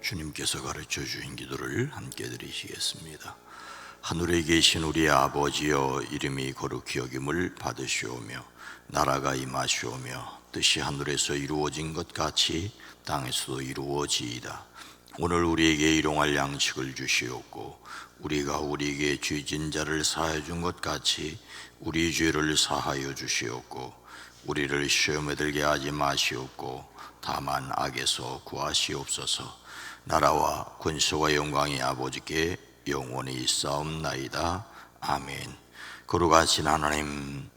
주님께서 가르쳐 주신 기도를 함께 드리시겠습니다. 하늘에 계신 우리 아버지여, 이름이 거룩히 여김을 받으시오며 나라가 임하시오며 뜻이 하늘에서 이루어진 것 같이 땅에서도 이루어지이다. 오늘 우리에게 일용할 양식을 주시옵고 우리가 우리에게 죄진 자를 사하여 준 것 같이 우리 죄를 사하여 주시옵고 우리를 시험에 들게 하지 마시옵고 다만 악에서 구하시옵소서. 나라와 권세와 영광이 아버지께 영원히 있사옵나이다. 아멘. 거룩하신 하나님,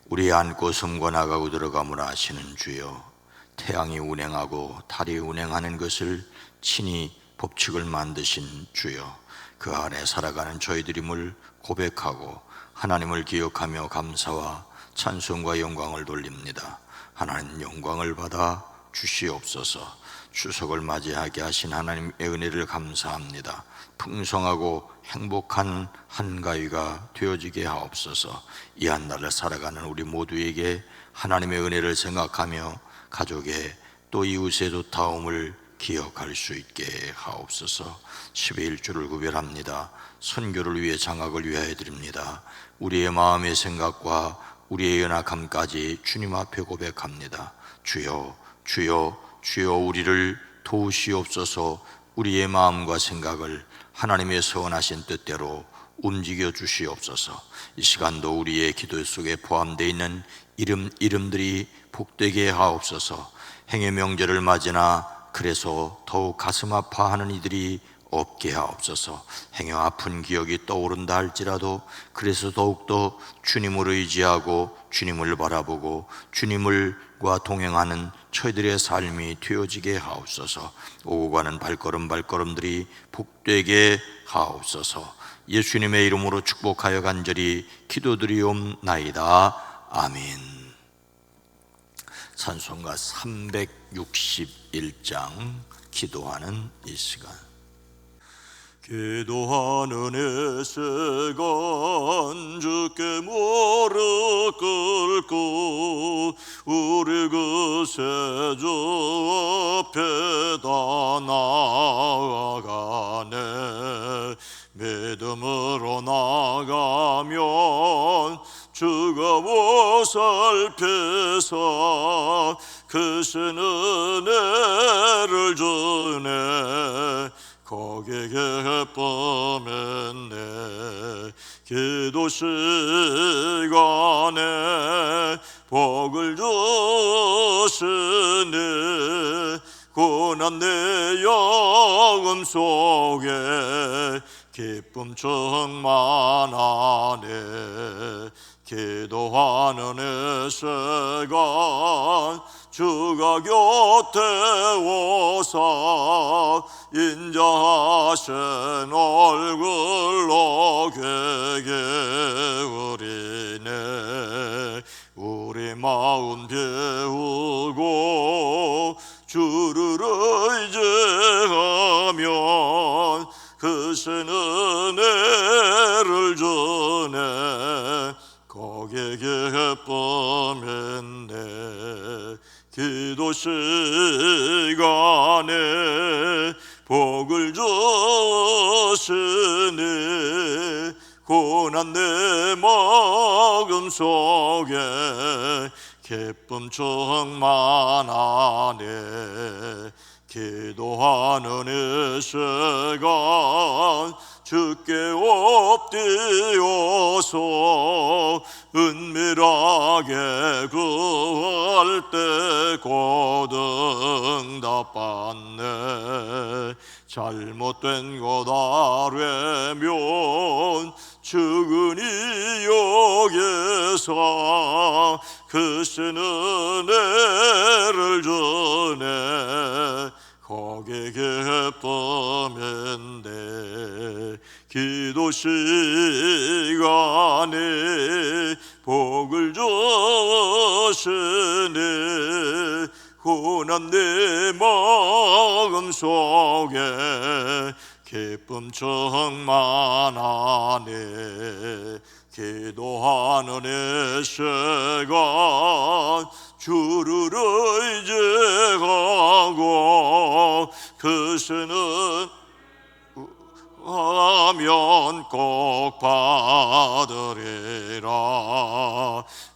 우리 안고 섬과 나가고 들어감을 아시는 주여, 태양이 운행하고 달이 운행하는 것을 친히 법칙을 만드신 주여, 그 안에 살아가는 저희들임을 고백하고 하나님을 기억하며 감사와 찬송과 영광을 돌립니다. 하나님 영광을 받아 주시옵소서. 추석을 맞이하게 하신 하나님의 은혜를 감사합니다. 풍성하고 행복한 한가위가 되어지게 하옵소서. 이 한날을 살아가는 우리 모두에게 하나님의 은혜를 생각하며 가족의 또 이웃의 도타움을 기억할 수 있게 하옵소서. 10의 1주를 구별합니다. 선교를 위해 장학을 위하여 드립니다. 우리의 마음의 생각과 우리의 연약함까지 주님 앞에 고백합니다. 주여, 주여, 주여, 우리를 도우시옵소서. 우리의 마음과 생각을 하나님의 선하신 뜻대로 움직여 주시옵소서. 이 시간도 우리의 기도 속에 포함되어 있는 이름들이 복되게 하옵소서. 행의 명절을 맞이나 그래서 더욱 가슴 아파하는 이들이 없게 하옵소서. 행여 아픈 기억이 떠오른다 할지라도 그래서 더욱더 주님을 의지하고 주님을 바라보고 주님과 동행하는 저희들의 삶이 되어지게 하옵소서. 오고 가는 발걸음들이 복되게 하옵소서. 예수님의 이름으로 축복하여 간절히 기도드리옵나이다. 아멘. 찬송가 361장 기도하는 이 시간. 기도하는 이 시간 주께 무릎 꿇고 우리 그 세주 앞에다 나아가네. 믿음으로 나가면 주가 보살펴서 크신 은혜를 주네. 거기에 기쁨했네. 기도 시간에 복을 주시니 고난 내 영혼 속에 기쁨 충만하네. 기도하는 이 시간 주가 곁에 오사 인자하신 얼굴로 궤게 우리네. 우리 마음 비우고 주를 의지하면 크신 은혜를 주네. 거기에 기쁨했네. 기도 시간에 복을 주시니 고난 내 마음 속에 기쁨 충만하네. 기도하는 이 시간 주께 엎드려서 은밀하게 구할 때 곧 응답받네. 잘못된 것 아뢰면 주근히 여기서 크신 은혜를 주네. 거기에 기쁨인데 기도 시간에 복을 주시니 고난 내 마음 속에 기쁨 충만하네. 기도하는 이 시간 주를 의지하고 그 수는 하면 꼭 받으리라.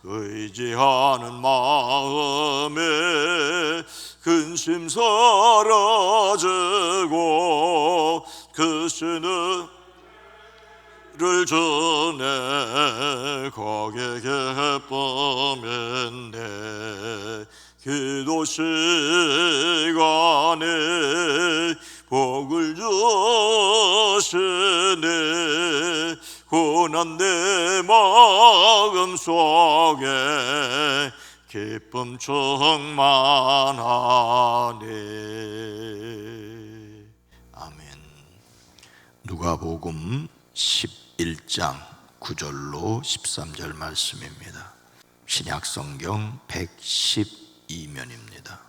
의지하는 마음에 근심 사라지고 그 수는 를 전해 거기에 기쁨인데 기도 시간에 복을 주시네. 고난 내 마음 속에 기쁨 충만하네. 아멘. 누가복음 11장 9절로 13절 말씀입니다. 신약성경 112면입니다.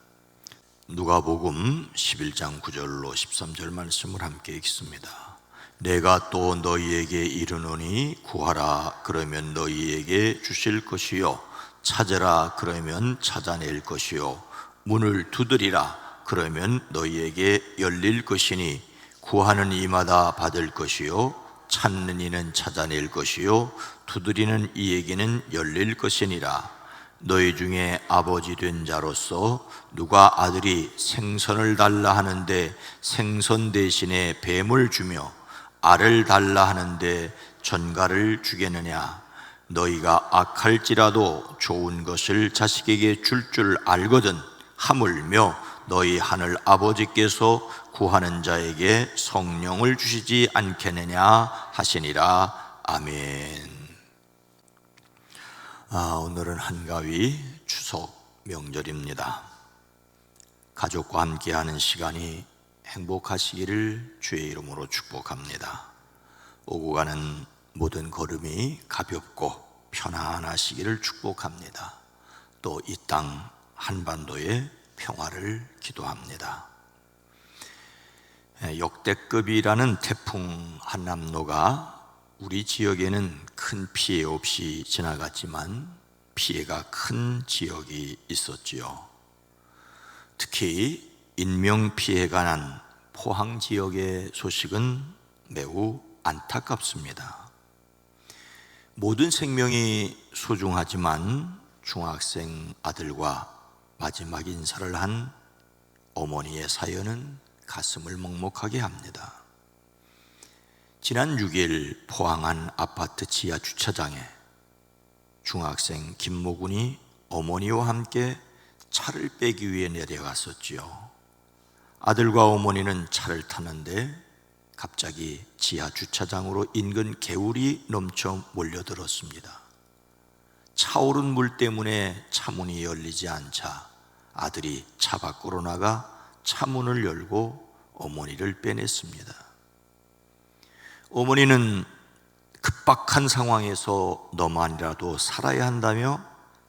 누가복음 11장 9절로 13절 말씀을 함께 읽습니다. 내가 또 너희에게 이르노니 구하라 그러면 너희에게 주실 것이요 찾으라 그러면 찾아낼 것이요 문을 두드리라 그러면 너희에게 열릴 것이니 구하는 이마다 받을 것이요 찾는 이는 찾아낼 것이요 두드리는 이에게는 열릴 것이니라. 너희 중에 아버지 된 자로서 누가 아들이 생선을 달라 하는데 생선 대신에 뱀을 주며 알을 달라 하는데 전갈을 주겠느냐. 너희가 악할지라도 좋은 것을 자식에게 줄 알거든 하물며 너희 하늘 아버지께서 구하는 자에게 성령을 주시지 않겠느냐 하시니라. 아멘. 오늘은 한가위 추석 명절입니다. 가족과 함께하는 시간이 행복하시기를 주의 이름으로 축복합니다. 오고 가는 모든 걸음이 가볍고 편안하시기를 축복합니다. 또 이 땅 한반도의 평화를 기도합니다. 역대급이라는 태풍 한남노가 우리 지역에는 큰 피해 없이 지나갔지만 피해가 큰 지역이 있었지요. 특히 인명피해가 난 포항 지역의 소식은 매우 안타깝습니다. 모든 생명이 소중하지만 중학생 아들과 마지막 인사를 한 어머니의 사연은 가슴을 먹먹하게 합니다. 지난 6일 포항 한 아파트 지하 주차장에 중학생 김모군이 어머니와 함께 차를 빼기 위해 내려갔었지요. 아들과 어머니는 차를 타는데 갑자기 지하 주차장으로 인근 개울이 넘쳐 몰려들었습니다. 차오른 물 때문에 차문이 열리지 않자 아들이 차 밖으로 나가 차문을 열고 어머니를 빼냈습니다. 어머니는 급박한 상황에서 너만이라도 살아야 한다며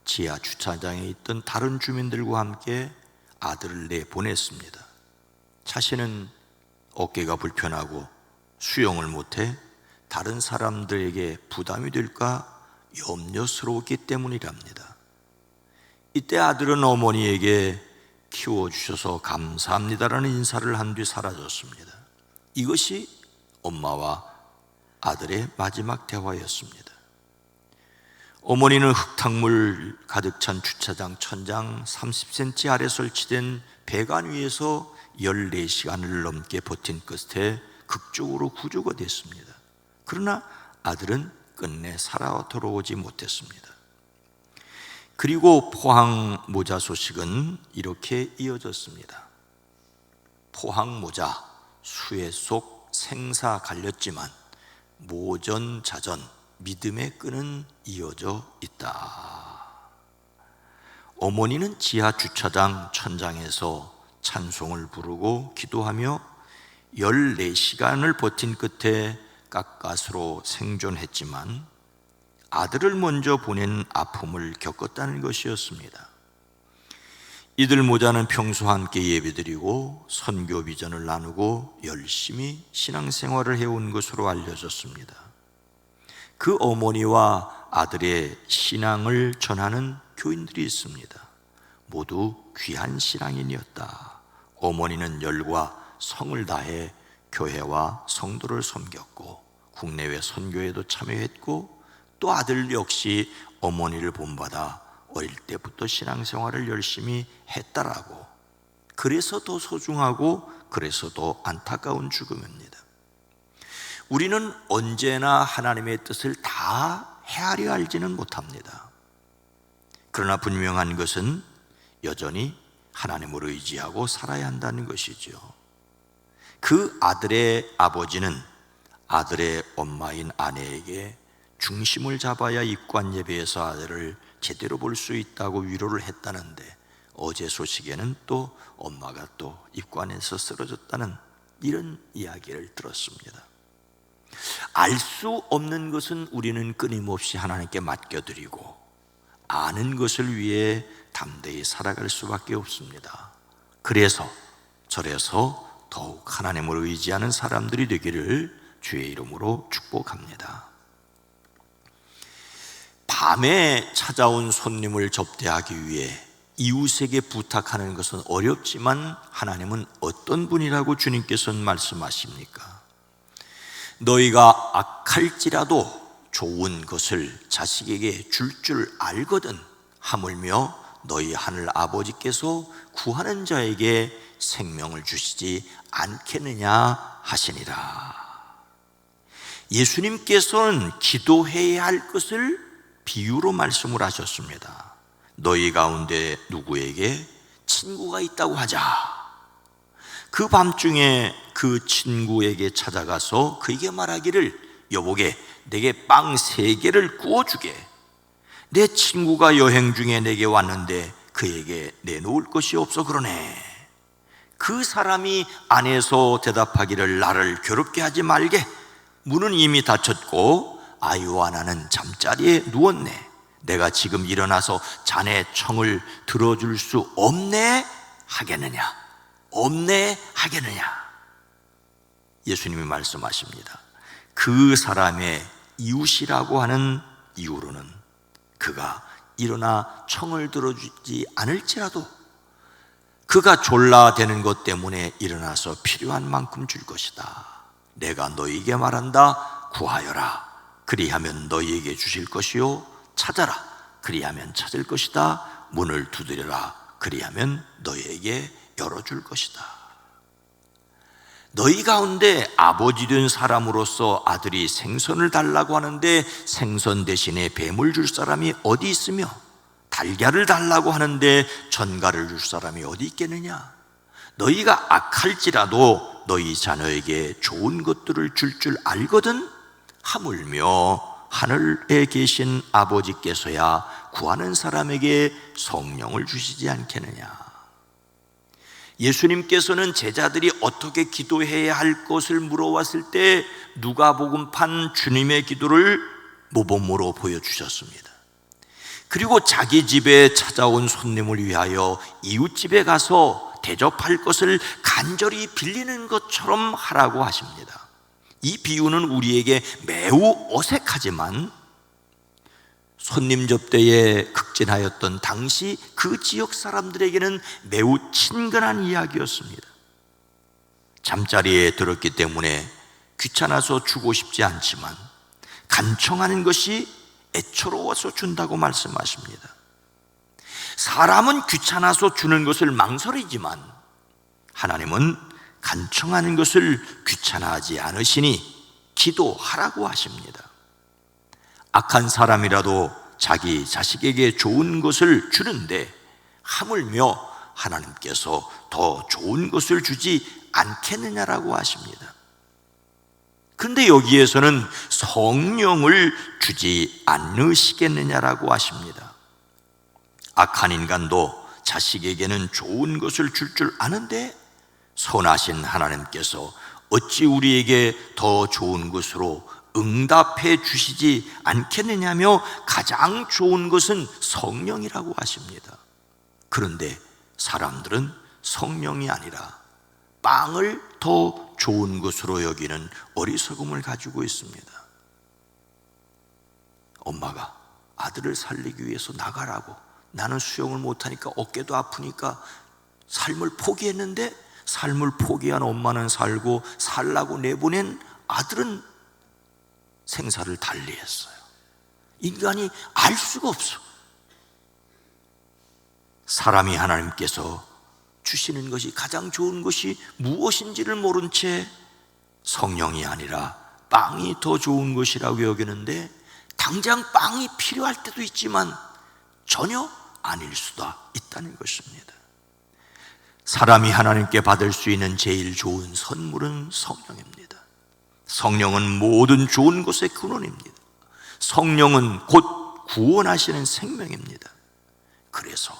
지하 주차장에 있던 다른 주민들과 함께 아들을 내보냈습니다. 자신은 어깨가 불편하고 수영을 못해 다른 사람들에게 부담이 될까 염려스러웠기 때문이랍니다. 이때 아들은 어머니에게 키워주셔서 감사합니다라는 인사를 한 뒤 사라졌습니다. 이것이 엄마와 아들의 마지막 대화였습니다. 어머니는 흙탕물 가득 찬 주차장 천장 30cm 아래 설치된 배관 위에서 14시간을 넘게 버틴 끝에 극적으로 구조가 됐습니다. 그러나 아들은 끝내 살아 돌아오지 못했습니다. 그리고 포항 모자 소식은 이렇게 이어졌습니다. 포항 모자 수해 속 생사 갈렸지만 모전자전 믿음의 끈은 이어져 있다. 어머니는 지하 주차장 천장에서 찬송을 부르고 기도하며 14시간을 버틴 끝에 가까스로 생존했지만 아들을 먼저 보낸 아픔을 겪었다는 것이었습니다. 이들 모자는 평소 함께 예배드리고 선교 비전을 나누고 열심히 신앙생활을 해온 것으로 알려졌습니다. 그 어머니와 아들의 신앙을 전하는 교인들이 있습니다. 모두 귀한 신앙인이었다. 어머니는 열과 성을 다해 교회와 성도를 섬겼고 국내외 선교에도 참여했고 또 아들 역시 어머니를 본받아 어릴 때부터 신앙생활을 열심히 했다라고, 그래서 더 소중하고 그래서 더 안타까운 죽음입니다. 우리는 언제나 하나님의 뜻을 다 헤아려 알지는 못합니다. 그러나 분명한 것은 여전히 하나님을 의지하고 살아야 한다는 것이죠. 그 아들의 아버지는 아들의 엄마인 아내에게 중심을 잡아야 입관 예배에서 아들을 제대로 볼 수 있다고 위로를 했다는데, 어제 소식에는 또 엄마가 또 입관에서 쓰러졌다는 이런 이야기를 들었습니다. 알 수 없는 것은 우리는 끊임없이 하나님께 맡겨드리고 아는 것을 위해 담대히 살아갈 수밖에 없습니다. 그래서 저래서 더욱 하나님을 의지하는 사람들이 되기를 주의 이름으로 축복합니다. 밤에 찾아온 손님을 접대하기 위해 이웃에게 부탁하는 것은 어렵지만 하나님은 어떤 분이라고 주님께서는 말씀하십니까? 너희가 악할지라도 좋은 것을 자식에게 줄 알거든 하물며 너희 하늘 아버지께서 구하는 자에게 생명을 주시지 않겠느냐 하시니라. 예수님께서는 기도해야 할 것을 비유로 말씀을 하셨습니다. 너희 가운데 누구에게 친구가 있다고 하자. 그 밤중에 그 친구에게 찾아가서 그에게 말하기를 여보게 내게 빵 3개를 구워주게. 내 친구가 여행 중에 내게 왔는데 그에게 내놓을 것이 없어 그러네. 그 사람이 안에서 대답하기를 나를 괴롭게 하지 말게. 문은 이미 닫혔고 아이와 나는 잠자리에 누웠네. 내가 지금 일어나서 자네 청을 들어줄 수 없네 하겠느냐? 없네 하겠느냐? 예수님이 말씀하십니다. 그 사람의 이웃이라고 하는 이유로는 그가 일어나 청을 들어주지 않을지라도 그가 졸라대는 것 때문에 일어나서 필요한 만큼 줄 것이다. 내가 너희에게 말한다. 구하여라. 그리하면 너희에게 주실 것이요. 찾아라. 그리하면 찾을 것이다. 문을 두드려라. 그리하면 너희에게 열어줄 것이다. 너희 가운데 아버지 된 사람으로서 아들이 생선을 달라고 하는데 생선 대신에 뱀을 줄 사람이 어디 있으며 달걀을 달라고 하는데 전갈을 줄 사람이 어디 있겠느냐? 너희가 악할지라도 너희 자녀에게 좋은 것들을 줄 알거든 하물며 하늘에 계신 아버지께서야 구하는 사람에게 성령을 주시지 않겠느냐? 예수님께서는 제자들이 어떻게 기도해야 할 것을 물어왔을 때 누가복음판 주님의 기도를 모범으로 보여주셨습니다. 그리고 자기 집에 찾아온 손님을 위하여 이웃집에 가서 대접할 것을 간절히 빌리는 것처럼 하라고 하십니다. 이 비유는 우리에게 매우 어색하지만 손님 접대에 극진하였던 당시 그 지역 사람들에게는 매우 친근한 이야기였습니다. 잠자리에 들었기 때문에 귀찮아서 주고 싶지 않지만 간청하는 것이 애처로워서 준다고 말씀하십니다. 사람은 귀찮아서 주는 것을 망설이지만 하나님은 간청하는 것을 귀찮아하지 않으시니 기도하라고 하십니다. 악한 사람이라도 자기 자식에게 좋은 것을 주는데 하물며 하나님께서 더 좋은 것을 주지 않겠느냐라고 하십니다. 그런데 여기에서는 성령을 주지 않으시겠느냐라고 하십니다. 악한 인간도 자식에게는 좋은 것을 줄 아는데 선하신 하나님께서 어찌 우리에게 더 좋은 것으로 응답해 주시지 않겠느냐며 가장 좋은 것은 성령이라고 하십니다. 그런데 사람들은 성령이 아니라 빵을 더 좋은 것으로 여기는 어리석음을 가지고 있습니다. 엄마가 아들을 살리기 위해서 나가라고, 나는 수영을 못하니까 어깨도 아프니까 삶을 포기했는데 삶을 포기한 엄마는 살고 살라고 내보낸 아들은 생사를 달리했어요. 인간이 알 수가 없어. 사람이 하나님께서 주시는 것이 가장 좋은 것이 무엇인지를 모른 채 성령이 아니라 빵이 더 좋은 것이라고 여기는데, 당장 빵이 필요할 때도 있지만 전혀 아닐 수도 있다는 것입니다. 사람이 하나님께 받을 수 있는 제일 좋은 선물은 성령입니다. 성령은 모든 좋은 것의 근원입니다. 성령은 곧 구원하시는 생명입니다. 그래서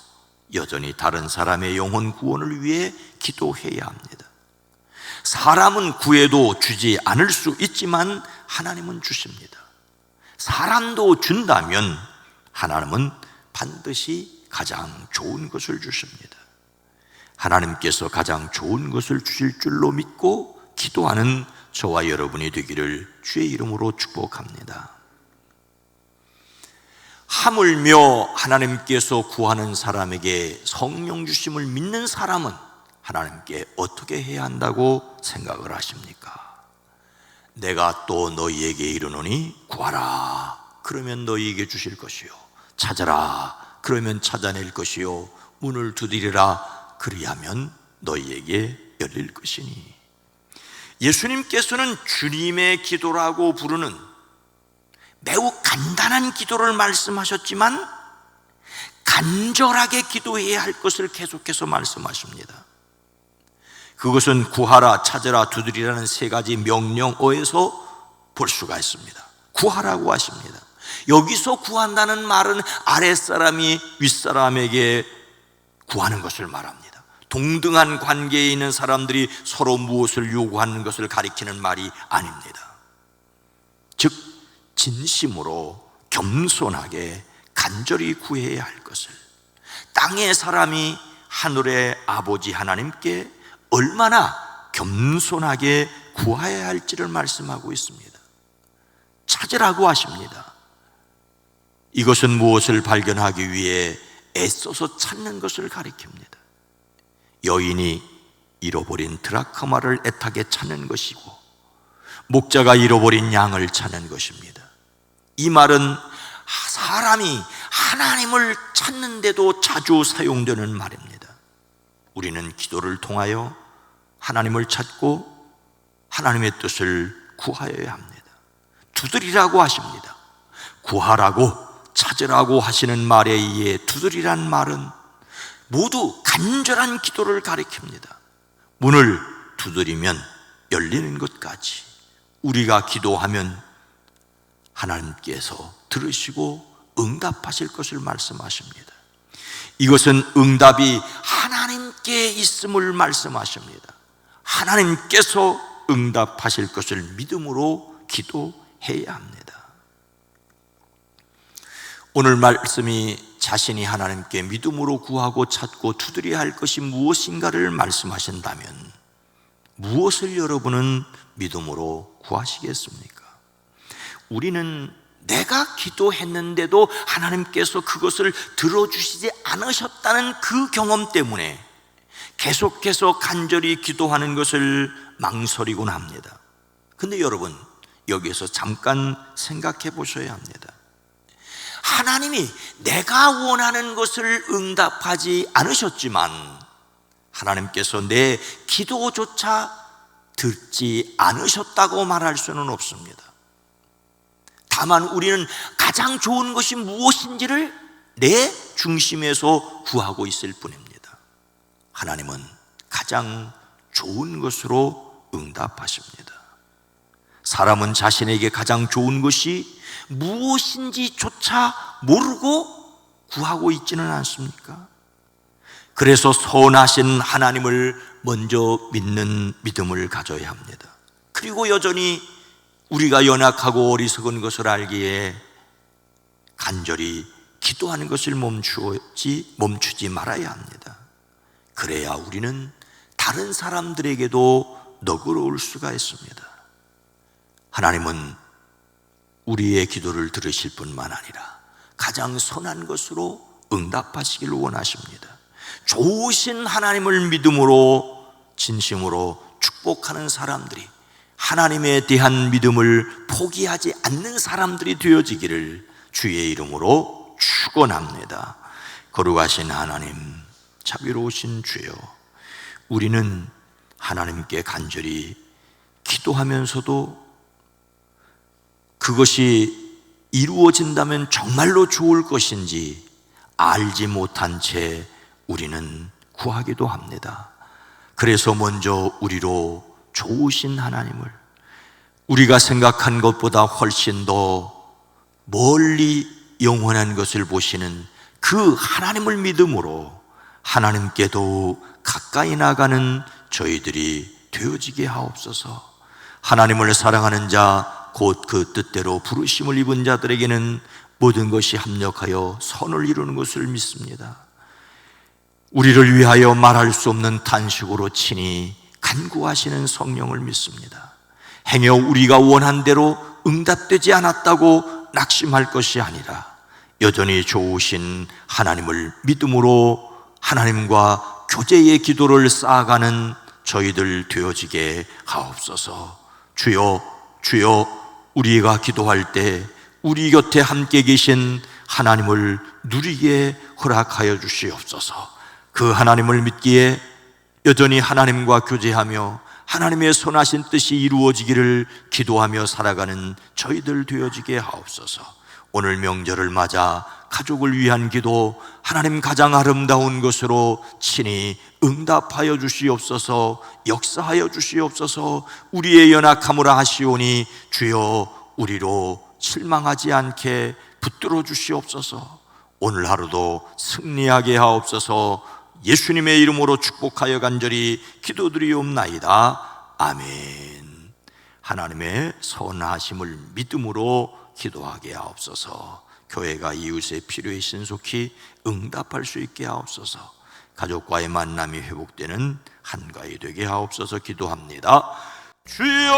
여전히 다른 사람의 영혼 구원을 위해 기도해야 합니다. 사람은 구해도 주지 않을 수 있지만 하나님은 주십니다. 사람도 준다면 하나님은 반드시 가장 좋은 것을 주십니다. 하나님께서 가장 좋은 것을 주실 줄로 믿고 기도하는 저와 여러분이 되기를 주의 이름으로 축복합니다. 하물며 하나님께서 구하는 사람에게 성령 주심을 믿는 사람은 하나님께 어떻게 해야 한다고 생각을 하십니까? 내가 또 너희에게 이르노니 구하라, 그러면 너희에게 주실 것이요, 찾아라, 그러면 찾아낼 것이요, 문을 두드리라, 그리하면 너희에게 열릴 것이니. 예수님께서는 주님의 기도라고 부르는 매우 간단한 기도를 말씀하셨지만 간절하게 기도해야 할 것을 계속해서 말씀하십니다. 그것은 구하라, 찾으라, 두드리라는 세 가지 명령어에서 볼 수가 있습니다. 구하라고 하십니다. 여기서 구한다는 말은 아랫사람이 윗사람에게 구하는 것을 말합니다. 동등한 관계에 있는 사람들이 서로 무엇을 요구하는 것을 가리키는 말이 아닙니다. 즉 진심으로 겸손하게 간절히 구해야 할 것을, 땅의 사람이 하늘의 아버지 하나님께 얼마나 겸손하게 구해야 할지를 말씀하고 있습니다. 찾으라고 하십니다. 이것은 무엇을 발견하기 위해 애써서 찾는 것을 가리킵니다. 여인이 잃어버린 드라크마를 애타게 찾는 것이고, 목자가 잃어버린 양을 찾는 것입니다. 이 말은 사람이 하나님을 찾는데도 자주 사용되는 말입니다. 우리는 기도를 통하여 하나님을 찾고 하나님의 뜻을 구하여야 합니다. 두드리라고 하십니다. 구하라고, 찾으라고 하시는 말에 의해 두드리란 말은 모두 간절한 기도를 가리킵니다. 문을 두드리면 열리는 것까지 우리가 기도하면 하나님께서 들으시고 응답하실 것을 말씀하십니다. 이것은 응답이 하나님께 있음을 말씀하십니다. 하나님께서 응답하실 것을 믿음으로 기도해야 합니다. 오늘 말씀이 자신이 하나님께 믿음으로 구하고 찾고 두드려야 할 것이 무엇인가를 말씀하신다면 무엇을 여러분은 믿음으로 구하시겠습니까? 우리는 내가 기도했는데도 하나님께서 그것을 들어주시지 않으셨다는 그 경험 때문에 계속해서 간절히 기도하는 것을 망설이곤 합니다. 근데 여러분, 여기에서 잠깐 생각해 보셔야 합니다. 하나님이 내가 원하는 것을 응답하지 않으셨지만 하나님께서 내 기도조차 듣지 않으셨다고 말할 수는 없습니다. 다만 우리는 가장 좋은 것이 무엇인지를 내 중심에서 구하고 있을 뿐입니다. 하나님은 가장 좋은 것으로 응답하십니다. 사람은 자신에게 가장 좋은 것이 무엇인지조차 모르고 구하고 있지는 않습니까? 그래서 선하신 하나님을 먼저 믿는 믿음을 가져야 합니다. 그리고 여전히 우리가 연약하고 어리석은 것을 알기에 간절히 기도하는 것을 멈추지 말아야 합니다. 그래야 우리는 다른 사람들에게도 너그러울 수가 있습니다. 하나님은 우리의 기도를 들으실 뿐만 아니라 가장 선한 것으로 응답하시기를 원하십니다. 좋으신 하나님을 믿음으로 진심으로 축복하는 사람들이, 하나님에 대한 믿음을 포기하지 않는 사람들이 되어지기를 주의 이름으로 축원합니다. 거룩하신 하나님, 자비로우신 주여, 우리는 하나님께 간절히 기도하면서도 그것이 이루어진다면 정말로 좋을 것인지 알지 못한 채 우리는 구하기도 합니다. 그래서 먼저 우리로 좋으신 하나님을, 우리가 생각한 것보다 훨씬 더 멀리 영원한 것을 보시는 그 하나님을 믿음으로 하나님께도 가까이 나가는 저희들이 되어지게 하옵소서. 하나님을 사랑하는 자, 곧 그 뜻대로 부르심을 입은 자들에게는 모든 것이 합력하여 선을 이루는 것을 믿습니다. 우리를 위하여 말할 수 없는 탄식으로 친히 간구하시는 성령을 믿습니다. 행여 우리가 원한 대로 응답되지 않았다고 낙심할 것이 아니라 여전히 좋으신 하나님을 믿음으로 하나님과 교제의 기도를 쌓아가는 저희들 되어지게 하옵소서. 주여, 주여, 우리가 기도할 때 우리 곁에 함께 계신 하나님을 누리게 허락하여 주시옵소서. 그 하나님을 믿기에 여전히 하나님과 교제하며 하나님의 선하신 뜻이 이루어지기를 기도하며 살아가는 저희들 되어지게 하옵소서. 오늘 명절을 맞아 가족을 위한 기도, 하나님 가장 아름다운 것으로 친히 응답하여 주시옵소서. 역사하여 주시옵소서. 우리의 연약함을 아시오니 주여 우리로 실망하지 않게 붙들어 주시옵소서. 오늘 하루도 승리하게 하옵소서. 예수님의 이름으로 축복하여 간절히 기도드리옵나이다. 아멘. 하나님의 선하심을 믿음으로 기도하게 하옵소서. 교회가 이웃의 필요에 신속히 응답할 수 있게 하옵소서. 가족과의 만남이 회복되는 한가위 되게 하옵소서. 기도합니다. 주여,